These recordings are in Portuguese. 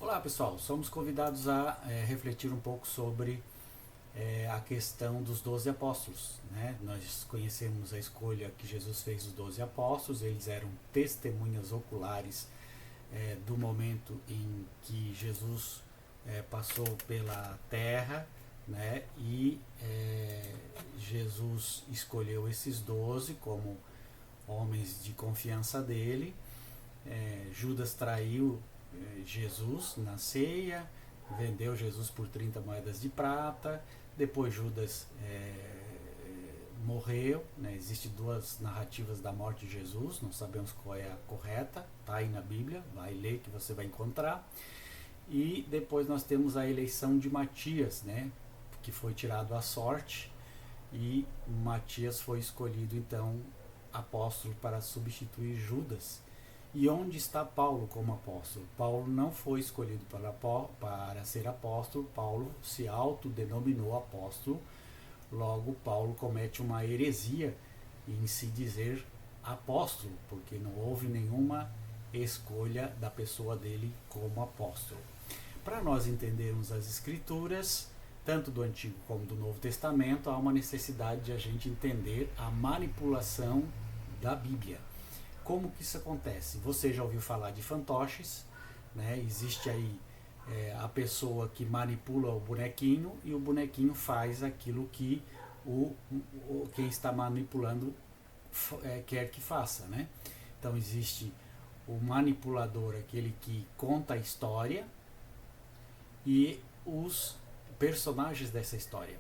Olá pessoal, somos convidados a refletir um pouco sobre a questão dos 12 apóstolos. Né? Nós conhecemos a escolha que Jesus fez dos 12 apóstolos, eles eram testemunhas oculares do momento em que Jesus passou pela terra, né? E Jesus escolheu esses 12 como homens de confiança dele. Judas traiu Jesus na ceia, vendeu Jesus por 30 moedas de prata, depois Judas morreu, né? Existem duas narrativas da morte de Jesus, não sabemos qual é a correta, está aí na Bíblia, vai ler que você vai encontrar. E depois nós temos a eleição de Matias, né? Que foi tirado à sorte, e Matias foi escolhido então apóstolo para substituir Judas. E onde está Paulo como apóstolo? Paulo não foi escolhido para ser apóstolo, Paulo se autodenominou apóstolo. Logo, Paulo comete uma heresia em se dizer apóstolo, porque não houve nenhuma escolha da pessoa dele como apóstolo. Para nós entendermos as Escrituras, tanto do Antigo como do Novo Testamento, há uma necessidade de a gente entender a manipulação da Bíblia. Como que isso acontece? Você já ouviu falar de fantoches, né? Existe aí a pessoa que manipula o bonequinho e o bonequinho faz aquilo que quem está manipulando quer que faça, né? Então existe o manipulador, aquele que conta a história, e os personagens dessa história.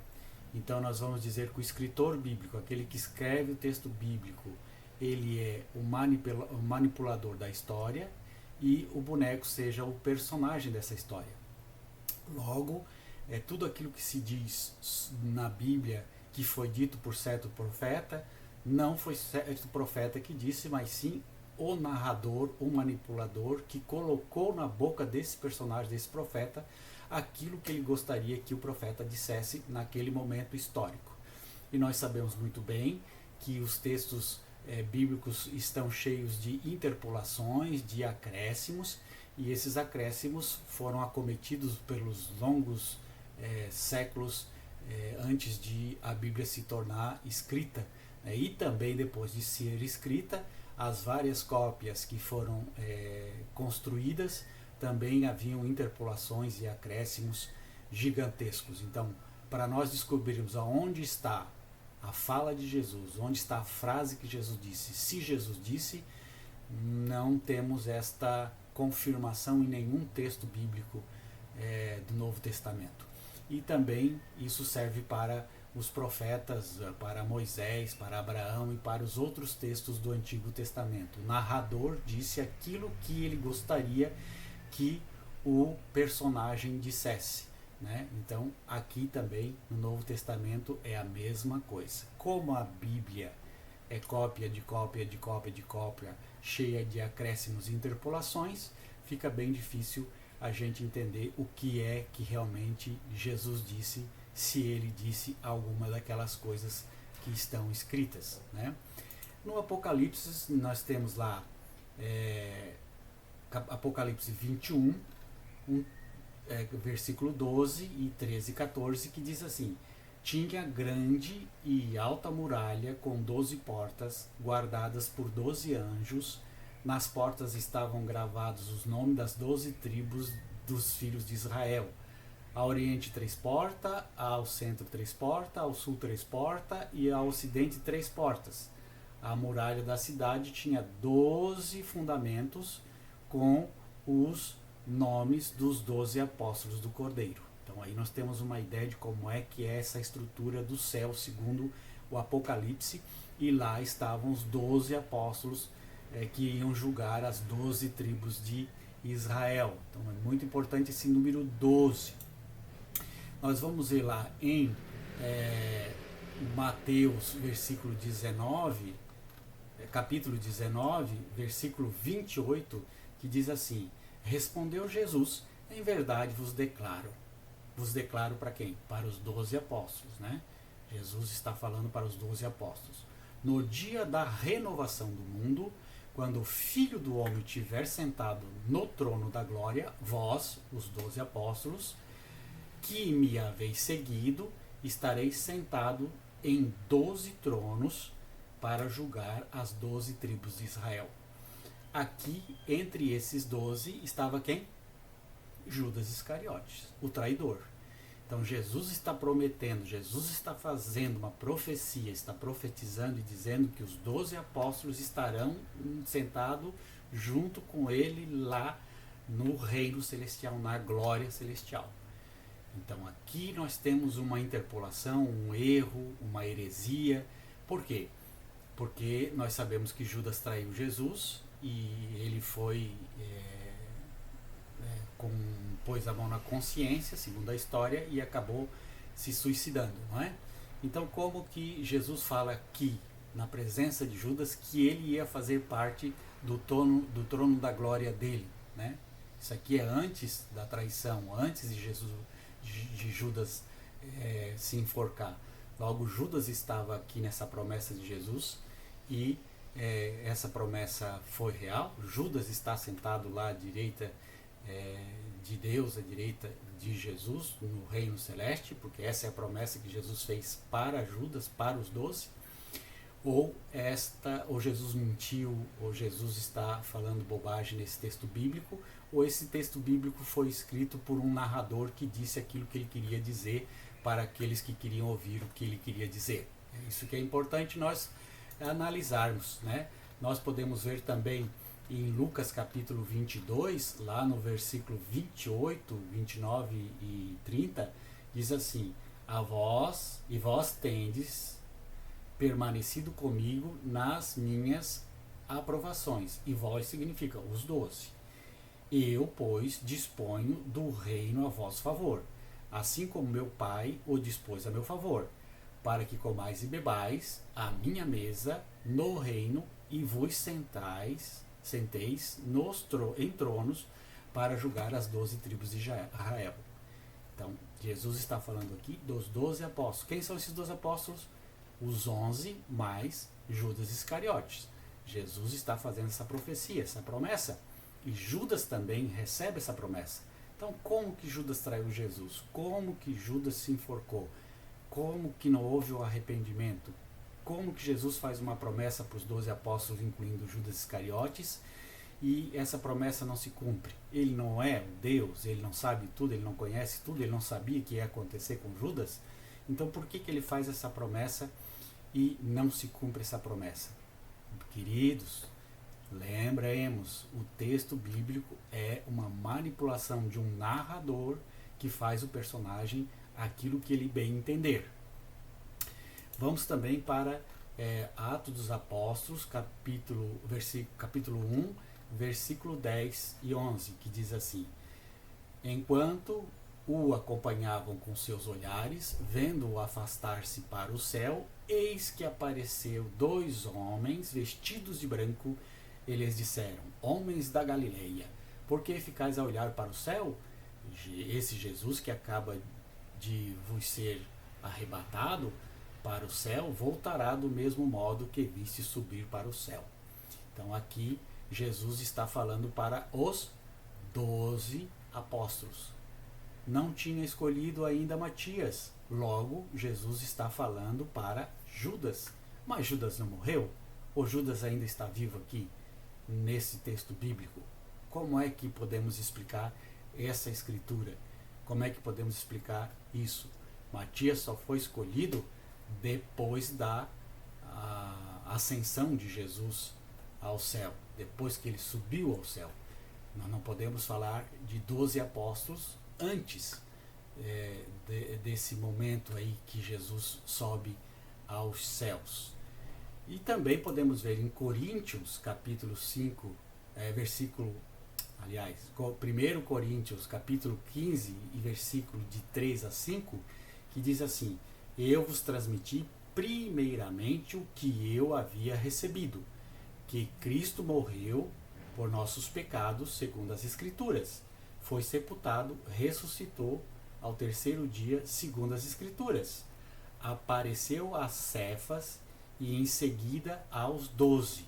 Então nós vamos dizer que o escritor bíblico, aquele que escreve o texto bíblico, ele é o manipulador da história, e o boneco seja o personagem dessa história. Logo, tudo aquilo que se diz na Bíblia que foi dito por certo profeta, não foi certo profeta que disse, mas sim o narrador, o manipulador, que colocou na boca desse personagem, desse profeta, aquilo que ele gostaria que o profeta dissesse naquele momento histórico. E nós sabemos muito bem que os textos bíblicos estão cheios de interpolações, de acréscimos, e esses acréscimos foram acometidos pelos longos séculos antes de a Bíblia se tornar escrita, e também depois de ser escrita, as várias cópias que foram construídas também haviam interpolações e acréscimos gigantescos. Então, para nós descobrirmos aonde está a fala de Jesus, onde está a frase que Jesus disse, se Jesus disse, não temos esta confirmação em nenhum texto bíblico do Novo Testamento. E também isso serve para os profetas, para Moisés, para Abraão e para os outros textos do Antigo Testamento. O narrador disse aquilo que ele gostaria que o personagem dissesse, né? Então aqui também no Novo Testamento é a mesma coisa. Como a Bíblia é cópia de cópia de cópia de cópia, cheia de acréscimos e interpolações, fica bem difícil a gente entender o que é que realmente Jesus disse, se ele disse alguma daquelas coisas que estão escritas, né? No Apocalipse nós temos lá Apocalipse 21, versículo 12 e 13 e 14, que diz assim: tinha grande e alta muralha com 12 portas, guardadas por 12 anjos. Nas portas estavam gravados os nomes das 12 tribos dos filhos de Israel. Ao oriente 3 portas, ao centro 3 portas, ao sul 3 portas e ao ocidente 3 portas. A muralha da cidade tinha 12 fundamentos com os nomes dos 12 apóstolos do Cordeiro. Então aí nós temos uma ideia de como é que é essa estrutura do céu segundo o Apocalipse, e lá estavam os 12 apóstolos que iam julgar as 12 tribos de Israel. Então é muito importante esse número 12. Nós vamos ver lá em Mateus, versículo 19, capítulo 19, versículo 28, que diz assim: respondeu Jesus, em verdade vos declaro para quem? Para os 12 apóstolos, né? Jesus está falando para os 12 apóstolos. No dia da renovação do mundo, quando o Filho do Homem estiver sentado no trono da glória, vós, os 12 apóstolos, que me haveis seguido, estareis sentado em 12 tronos para julgar as 12 tribos de Israel. Aqui, entre esses 12, estava quem? Judas Iscariotes, o traidor. Então Jesus está prometendo, Jesus está fazendo uma profecia, está profetizando e dizendo que os 12 apóstolos estarão sentados junto com ele lá no reino celestial, na glória celestial. Então aqui nós temos uma interpolação, um erro, uma heresia. Por quê? Porque nós sabemos que Judas traiu Jesus e ele foi... pôs a mão na consciência, segundo a história, e acabou se suicidando, não é? Então, como que Jesus fala aqui, na presença de Judas, que ele ia fazer parte do trono da glória dele, né? Isso aqui é antes da traição, antes de Judas se enforcar. Logo, Judas estava aqui nessa promessa de Jesus e essa promessa foi real. Judas está sentado lá à direita de Deus, à direita de Jesus, no reino celeste, porque essa é a promessa que Jesus fez para Judas, para os 12, ou Jesus mentiu, ou Jesus está falando bobagem nesse texto bíblico, ou esse texto bíblico foi escrito por um narrador que disse aquilo que ele queria dizer para aqueles que queriam ouvir o que ele queria dizer. É isso que é importante nós analisarmos, né? Nós podemos ver também em Lucas capítulo 22, lá no versículo 28, 29 e 30, diz assim: vós tendes permanecido comigo nas minhas aprovações. E vós significa os 12. Eu, pois, disponho do reino a vosso favor, assim como meu Pai o dispôs a meu favor, para que comais e bebais a minha mesa no reino e vos senteis em tronos para julgar as 12 tribos de Israel. Então, Jesus está falando aqui dos 12 apóstolos. Quem são esses 12 apóstolos? Os 11 mais Judas Iscariotes. Jesus está fazendo essa profecia, essa promessa. E Judas também recebe essa promessa. Então, como que Judas traiu Jesus? Como que Judas se enforcou? Como que não houve o arrependimento? Como que Jesus faz uma promessa para os 12 apóstolos, incluindo Judas Iscariotes, e essa promessa não se cumpre? Ele não é Deus, ele não sabe tudo, ele não conhece tudo, ele não sabia o que ia acontecer com Judas. Então por que ele faz essa promessa e não se cumpre essa promessa? Queridos, lembremos, o texto bíblico é uma manipulação de um narrador que faz o personagem aquilo que ele bem entender. Vamos também para Atos dos Apóstolos, capítulo 1, versículo 10 e 11, que diz assim: enquanto o acompanhavam com seus olhares, vendo-o afastar-se para o céu, eis que apareceu 2 homens vestidos de branco. Eles disseram: homens da Galileia, por que ficais a olhar para o céu? Esse Jesus que acaba de vos ser arrebatado para o céu, voltará do mesmo modo que viste subir para o céu. Então aqui Jesus está falando para os 12 apóstolos. Não tinha escolhido ainda Matias. Logo, Jesus está falando para Judas. Mas Judas não morreu? Ou Judas ainda está vivo aqui, nesse texto bíblico? Como é que podemos explicar essa escritura? Como é que podemos explicar isso? Matias só foi escolhido depois da ascensão de Jesus ao céu, depois que ele subiu ao céu. Nós não podemos falar de 12 apóstolos antes desse momento aí que Jesus sobe aos céus. E também podemos ver em Coríntios, capítulo 5, versículo, aliás, 1 Coríntios, capítulo 15, e versículo de 3 a 5, que diz assim: eu vos transmiti primeiramente o que eu havia recebido, que Cristo morreu por nossos pecados, segundo as Escrituras, foi sepultado, ressuscitou ao terceiro dia, segundo as Escrituras, apareceu a Cefas e em seguida aos 12.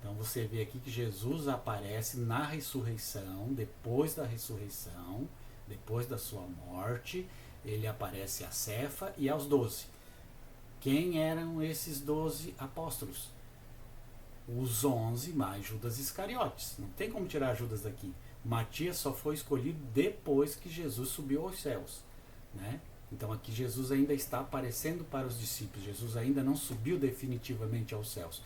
Então você vê aqui que Jesus aparece na ressurreição, depois da ressurreição, depois da sua morte, ele aparece a Cefa e aos 12. Quem eram esses 12 apóstolos? Os 11 mais Judas Iscariotes. Não tem como tirar Judas daqui. Matias só foi escolhido depois que Jesus subiu aos céus, né? Então aqui Jesus ainda está aparecendo para os discípulos. Jesus ainda não subiu definitivamente aos céus.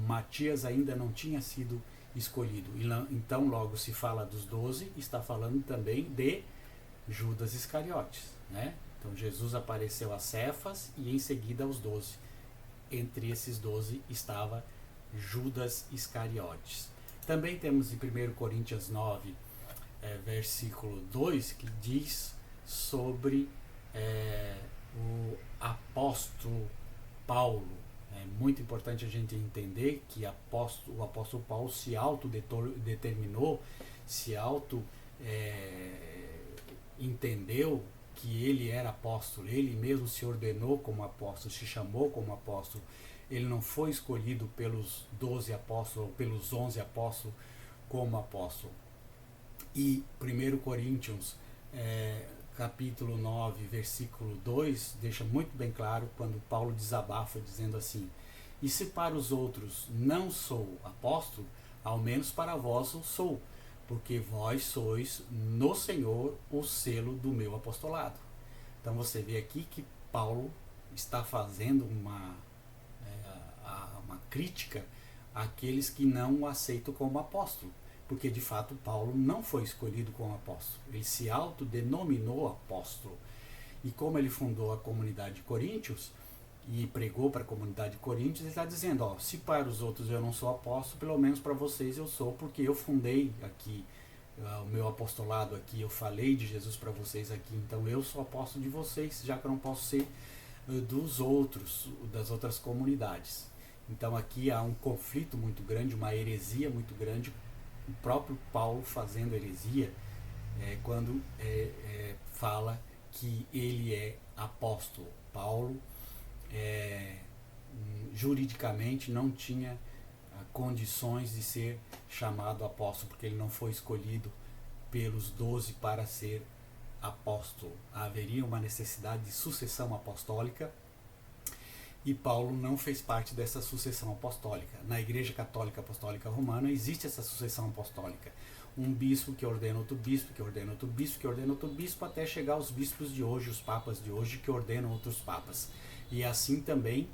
Matias ainda não tinha sido escolhido. Então logo se fala dos 12, está falando também de Judas Iscariotes, né? Então Jesus apareceu a Cefas e em seguida aos 12. Entre esses 12 estava Judas Iscariotes. Também temos em 1 Coríntios 9, versículo 2, que diz sobre o apóstolo Paulo. É muito importante a gente entender que o apóstolo Paulo se autodeterminou, se entendeu que ele era apóstolo, ele mesmo se ordenou como apóstolo, se chamou como apóstolo. Ele não foi escolhido pelos 12 apóstolos ou pelos 11 apóstolos como apóstolo. E 1 Coríntios capítulo 9, versículo 2, deixa muito bem claro quando Paulo desabafa dizendo assim: e se para os outros não sou apóstolo, ao menos para vós o sou, porque vós sois no Senhor o selo do meu apostolado. Então você vê aqui que Paulo está fazendo uma crítica àqueles que não o aceitam como apóstolo, porque de fato Paulo não foi escolhido como apóstolo, ele se autodenominou apóstolo. E como ele fundou a comunidade de Coríntios e pregou para a comunidade de Coríntios, ele está dizendo, se para os outros eu não sou apóstolo, pelo menos para vocês eu sou, porque eu fundei aqui o meu apostolado aqui, eu falei de Jesus para vocês aqui, então eu sou apóstolo de vocês, já que eu não posso ser dos outros, das outras comunidades. Então aqui há um conflito muito grande, uma heresia muito grande, o próprio Paulo fazendo heresia quando fala que ele é apóstolo. Paulo juridicamente não tinha condições de ser chamado apóstolo, porque ele não foi escolhido pelos 12 para ser apóstolo. Haveria uma necessidade de sucessão apostólica e Paulo não fez parte dessa sucessão apostólica. Na Igreja Católica Apostólica Romana existe essa sucessão apostólica. Um bispo que ordena outro bispo, que ordena outro bispo, que ordena outro bispo, até chegar aos bispos de hoje, os papas de hoje, que ordenam outros papas. E assim também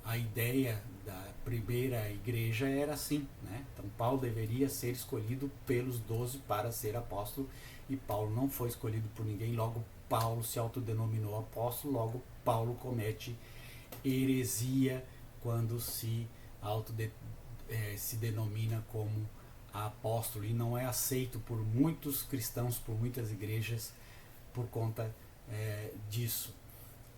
a ideia da primeira igreja era assim, né? Então Paulo deveria ser escolhido pelos 12 para ser apóstolo, e Paulo não foi escolhido por ninguém, logo Paulo se autodenominou apóstolo, logo Paulo comete heresia quando se denomina como apóstolo, e não é aceito por muitos cristãos, por muitas igrejas, por conta disso.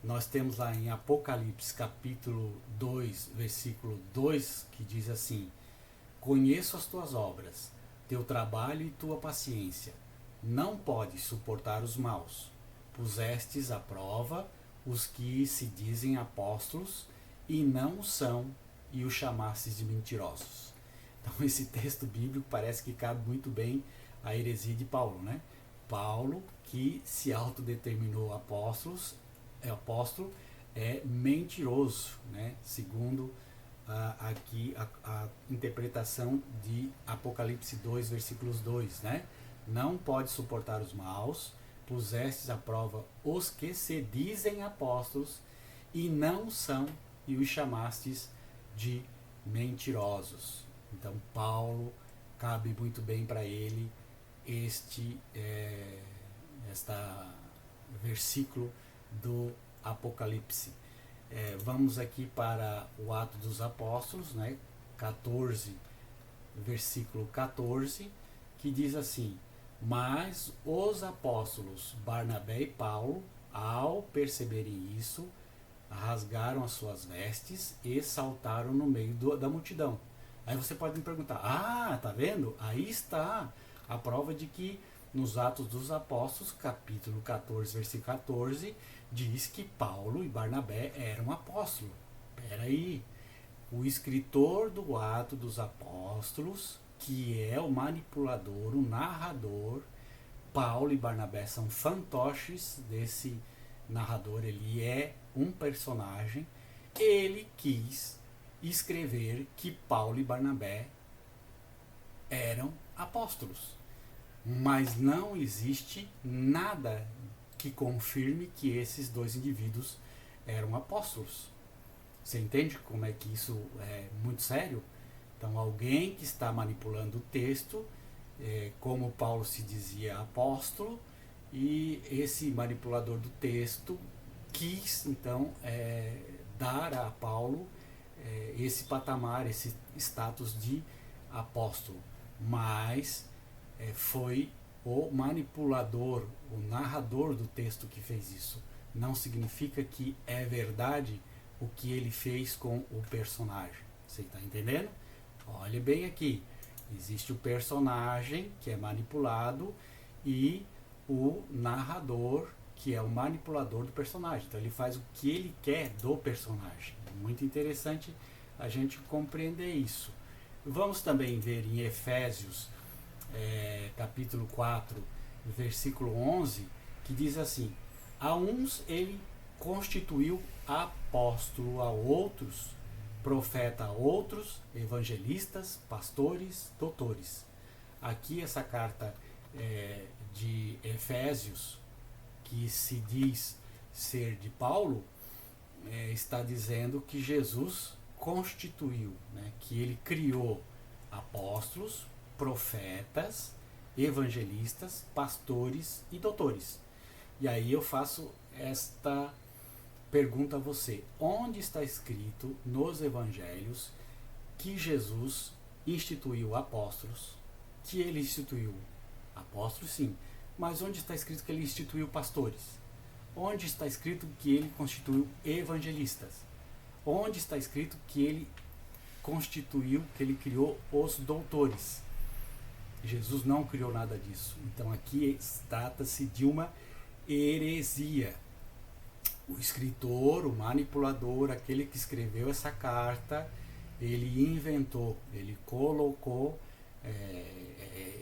Nós temos lá em Apocalipse capítulo 2, versículo 2, que diz assim: conheço as tuas obras, teu trabalho e tua paciência, não podes suportar os maus, pusestes à prova os que se dizem apóstolos e não o são, e os chamastes de mentirosos. Então esse texto bíblico parece que cabe muito bem à heresia de Paulo, né? Paulo, que se autodeterminou apóstolo, é mentiroso, né? Segundo aqui a interpretação de Apocalipse 2, versículos 2, né? Não pode suportar os maus, pusestes à prova os que se dizem apóstolos e não são, e os chamastes de mentirosos. Então Paulo, cabe muito bem para ele este versículo do Apocalipse. Vamos aqui para o Atos dos Apóstolos, né? 14, versículo 14, que diz assim: mas os apóstolos Barnabé e Paulo, ao perceberem isso, rasgaram as suas vestes e saltaram no meio da multidão. Aí você pode me perguntar, tá vendo? Aí está a prova de que nos Atos dos Apóstolos, capítulo 14, versículo 14, diz que Paulo e Barnabé eram apóstolos. Peraí, o escritor do Ato dos Apóstolos, que é o manipulador, o narrador. Paulo e Barnabé são fantoches desse narrador, ele é um personagem. Ele quis escrever que Paulo e Barnabé eram apóstolos, mas não existe nada que confirme que esses dois indivíduos eram apóstolos. Você entende como é que isso é muito sério? Então, alguém que está manipulando o texto, como Paulo se dizia apóstolo, e esse manipulador do texto quis, então, dar a Paulo esse patamar, esse status de apóstolo. Mas foi o manipulador, o narrador do texto que fez isso. Não significa que é verdade o que ele fez com o personagem. Você está entendendo? Olhe bem aqui. Existe o personagem que é manipulado e o narrador que é o manipulador do personagem. Então ele faz o que ele quer do personagem. Muito interessante a gente compreender isso. Vamos também ver em Efésios capítulo 4, versículo 11, que diz assim: a uns ele constituiu apóstolo, a outros profeta, a outros evangelistas, pastores, doutores. Aqui essa carta de Efésios, que se diz ser de Paulo, está dizendo que Jesus constituiu, que ele criou apóstolos, profetas, evangelistas, pastores e doutores. E aí eu faço esta pergunta a você: onde está escrito nos evangelhos que Jesus instituiu apóstolos, que ele instituiu apóstolos, sim, mas onde está escrito que ele instituiu pastores? Onde está escrito que ele constituiu evangelistas? Onde está escrito que ele constituiu, que ele criou os doutores? Jesus não criou nada disso. Então aqui trata-se de uma heresia. O escritor, o manipulador, aquele que escreveu essa carta, ele inventou, ele colocou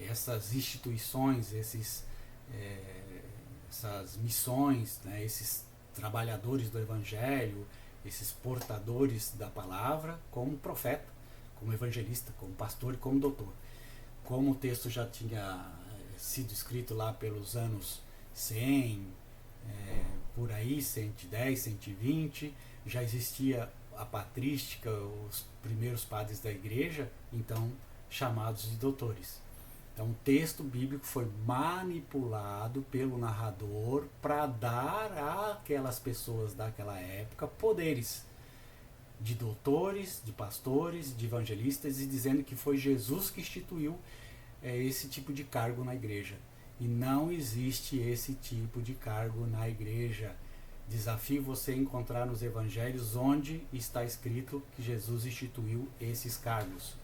essas instituições, essas missões, esses trabalhadores do evangelho, esses portadores da palavra, como profeta, como evangelista, como pastor e como doutor. Como o texto já tinha sido escrito lá pelos anos 100, por aí, 110, 120, já existia a patrística, os primeiros padres da igreja, então chamados de doutores. Então o texto bíblico foi manipulado pelo narrador para dar àquelas pessoas daquela época poderes de doutores, de pastores, de evangelistas, e dizendo que foi Jesus que instituiu esse tipo de cargo na igreja. E não existe esse tipo de cargo na igreja. Desafio você a encontrar nos evangelhos onde está escrito que Jesus instituiu esses cargos.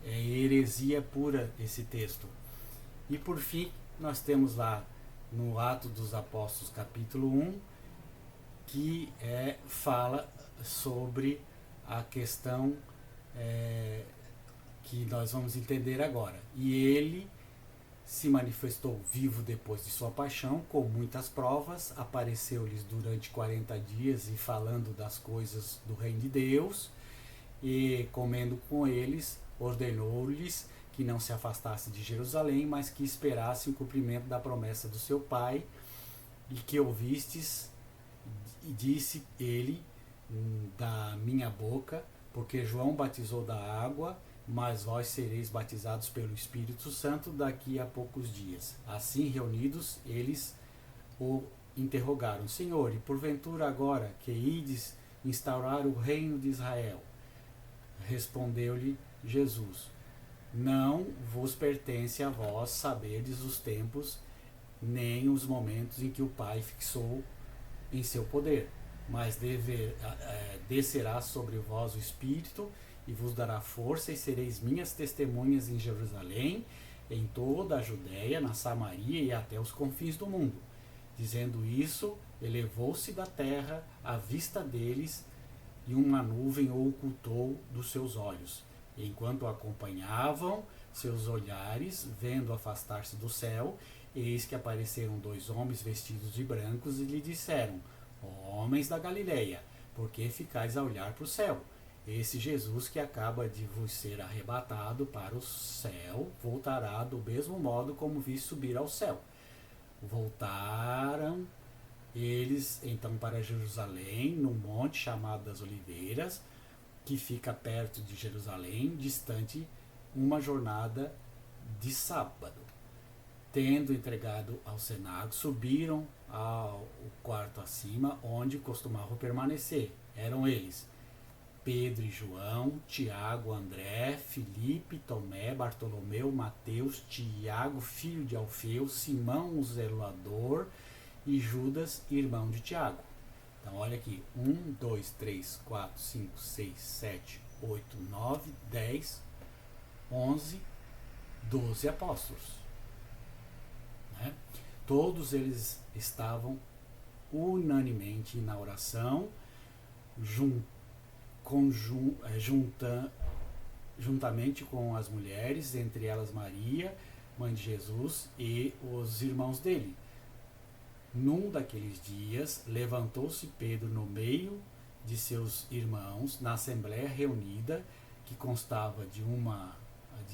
É heresia pura esse texto. E por fim, nós temos lá no Ato dos Apóstolos capítulo 1, que fala sobre a questão que nós vamos entender agora. E ele se manifestou vivo depois de sua paixão, com muitas provas, apareceu-lhes durante 40 dias e falando das coisas do reino de Deus, e comendo com eles, ordenou-lhes que não se afastasse de Jerusalém, mas que esperasse o cumprimento da promessa do seu Pai, e que ouvistes, e disse ele, da minha boca, porque João batizou da água, mas vós sereis batizados pelo Espírito Santo daqui a poucos dias. Assim reunidos, eles o interrogaram: Senhor, e porventura agora que ides instaurar o reino de Israel? Respondeu-lhe Jesus: não vos pertence a vós saberdes os tempos, nem os momentos em que o Pai fixou em seu poder, mas descerá sobre vós o Espírito, e vos dará força, e sereis minhas testemunhas em Jerusalém, em toda a Judéia, na Samaria e até os confins do mundo. Dizendo isso, elevou-se da terra à vista deles, e uma nuvem o ocultou dos seus olhos. Enquanto o acompanhavam seus olhares, vendo afastar-se do céu, eis que apareceram 2 homens vestidos de brancos e lhe disseram: Homens da Galileia, por que ficais a olhar para o céu? Esse Jesus que acaba de vos ser arrebatado para o céu, voltará do mesmo modo como vi subir ao céu. Voltaram eles então para Jerusalém, num monte chamado das Oliveiras, que fica perto de Jerusalém, distante uma jornada de sábado. Tendo entregado ao cenáculo, subiram ao quarto acima, onde costumavam permanecer. Eram eles Pedro e João, Tiago, André, Filipe, Tomé, Bartolomeu, Mateus, Tiago, filho de Alfeu, Simão o Zelador e Judas, irmão de Tiago. Então olha aqui, 1, 2, 3, 4, 5, 6, 7, 8, 9, 10, 11, 12 apóstolos. Né? Todos eles estavam unanimemente na oração, juntamente com as mulheres, entre elas Maria, mãe de Jesus, e os irmãos dele. Num daqueles dias, levantou-se Pedro no meio de seus irmãos, na assembleia reunida, que constava de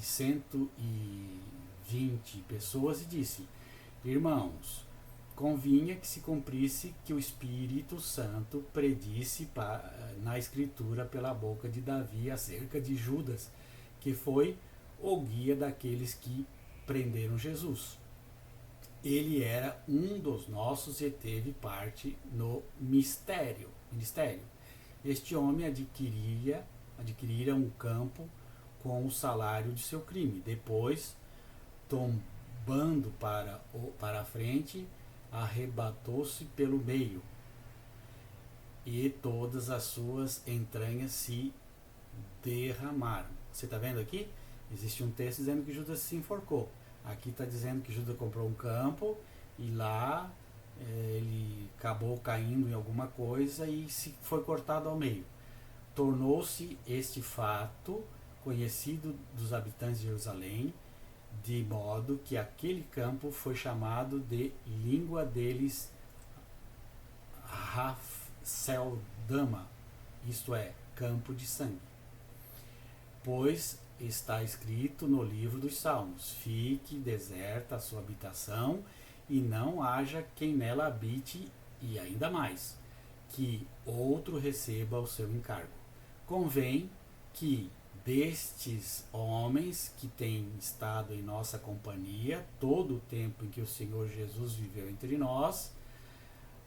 120 pessoas, e disse: Irmãos, convinha que se cumprisse que o Espírito Santo predisse na Escritura pela boca de Davi acerca de Judas, que foi o guia daqueles que prenderam Jesus. Ele era um dos nossos e teve parte no ministério. Este homem adquirira um campo com o salário de seu crime. Depois, tombando para a frente, arrebatou-se pelo meio, e todas as suas entranhas se derramaram. Você está vendo aqui? Existe um texto dizendo que Judas se enforcou. Aqui está dizendo que Judas comprou um campo e lá ele acabou caindo em alguma coisa e foi cortado ao meio. Tornou-se este fato conhecido dos habitantes de Jerusalém, de modo que aquele campo foi chamado de língua deles Rafseldama, isto é, campo de sangue. Pois está escrito no livro dos Salmos: fique deserta a sua habitação e não haja quem nela habite, e ainda mais, que outro receba o seu encargo. Convém que destes homens que têm estado em nossa companhia todo o tempo em que o Senhor Jesus viveu entre nós,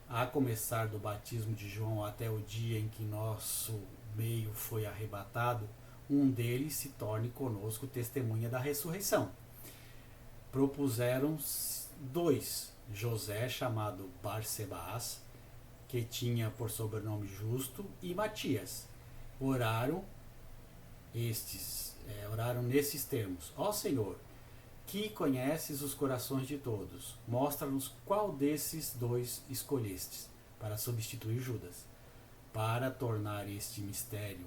a começar do batismo de João até o dia em que nosso meio foi arrebatado, um deles se torne conosco testemunha da ressurreição. Propuseram 2, José, chamado Barsebás, que tinha por sobrenome Justo, e Matias. Oraram nesses termos: Ó Senhor, que conheces os corações de todos, mostra-nos qual desses 2 escolhestes para substituir Judas, para tornar este ministério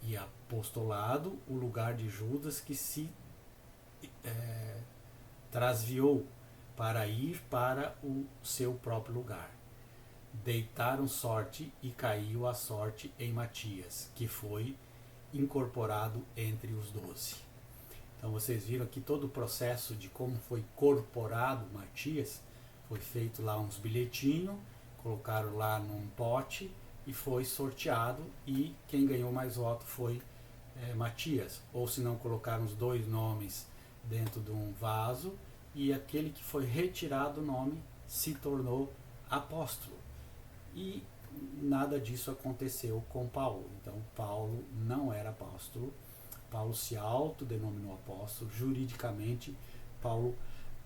e apostolado o lugar de Judas, que se transviou para ir para o seu próprio lugar. Deitaram sorte e caiu a sorte em Matias, que foi incorporado entre os 12. Então vocês viram aqui todo o processo de como foi incorporado Matias. Foi feito lá uns bilhetinhos, colocaram lá num pote e foi sorteado, e quem ganhou mais voto foi Matias. Ou se não, colocaram os 2 nomes dentro de um vaso, e aquele que foi retirado o nome se tornou apóstolo. E nada disso aconteceu com Paulo. Então Paulo não era apóstolo. Paulo se autodenominou apóstolo. Juridicamente, Paulo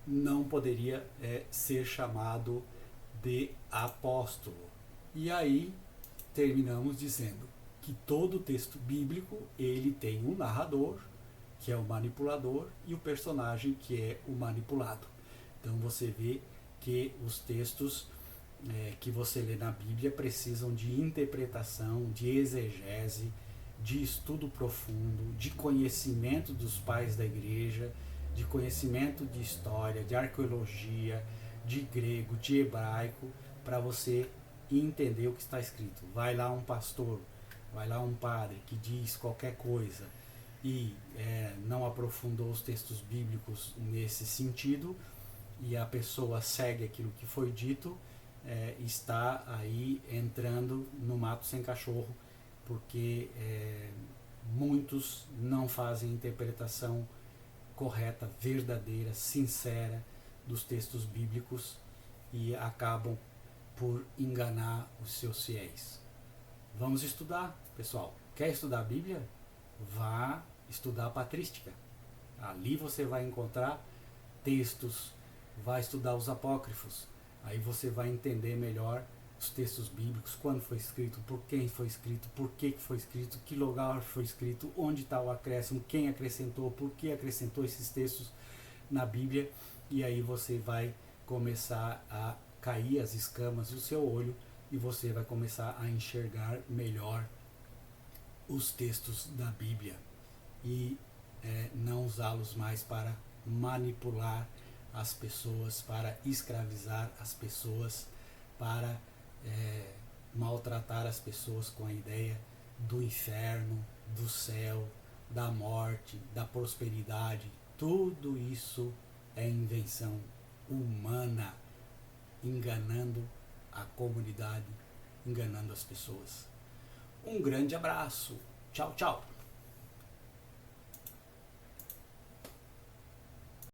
não poderia ser chamado de apóstolo. E aí terminamos dizendo que todo texto bíblico ele tem um narrador, que é o manipulador, e o personagem, que é o manipulado. Então você vê que os textos que você lê na Bíblia precisam de interpretação, de exegese, de estudo profundo, de conhecimento dos pais da igreja, de conhecimento de história, de arqueologia, de grego, de hebraico, para você entender o que está escrito. Vai lá um pastor, vai lá um padre que diz qualquer coisa e não aprofundou os textos bíblicos nesse sentido, e a pessoa segue aquilo que foi dito, está aí entrando no mato sem cachorro, porque muitos não fazem interpretação correta, verdadeira, sincera dos textos bíblicos e acabam por enganar os seus fiéis. Vamos estudar, pessoal. Quer estudar a Bíblia? Vá estudar a patrística. Ali você vai encontrar textos, vai estudar os apócrifos. Aí você vai entender melhor os textos bíblicos, quando foi escrito, por quem foi escrito, por que foi escrito, que lugar foi escrito, onde está o acréscimo, quem acrescentou, por que acrescentou esses textos na Bíblia. E aí você vai começar a cair as escamas do seu olho e você vai começar a enxergar melhor os textos da Bíblia e não usá-los mais para manipular as pessoas, para escravizar as pessoas, para maltratar as pessoas com a ideia do inferno, do céu, da morte, da prosperidade. Tudo isso é invenção humana, enganando a comunidade, enganando as pessoas. Um grande abraço. Tchau, tchau.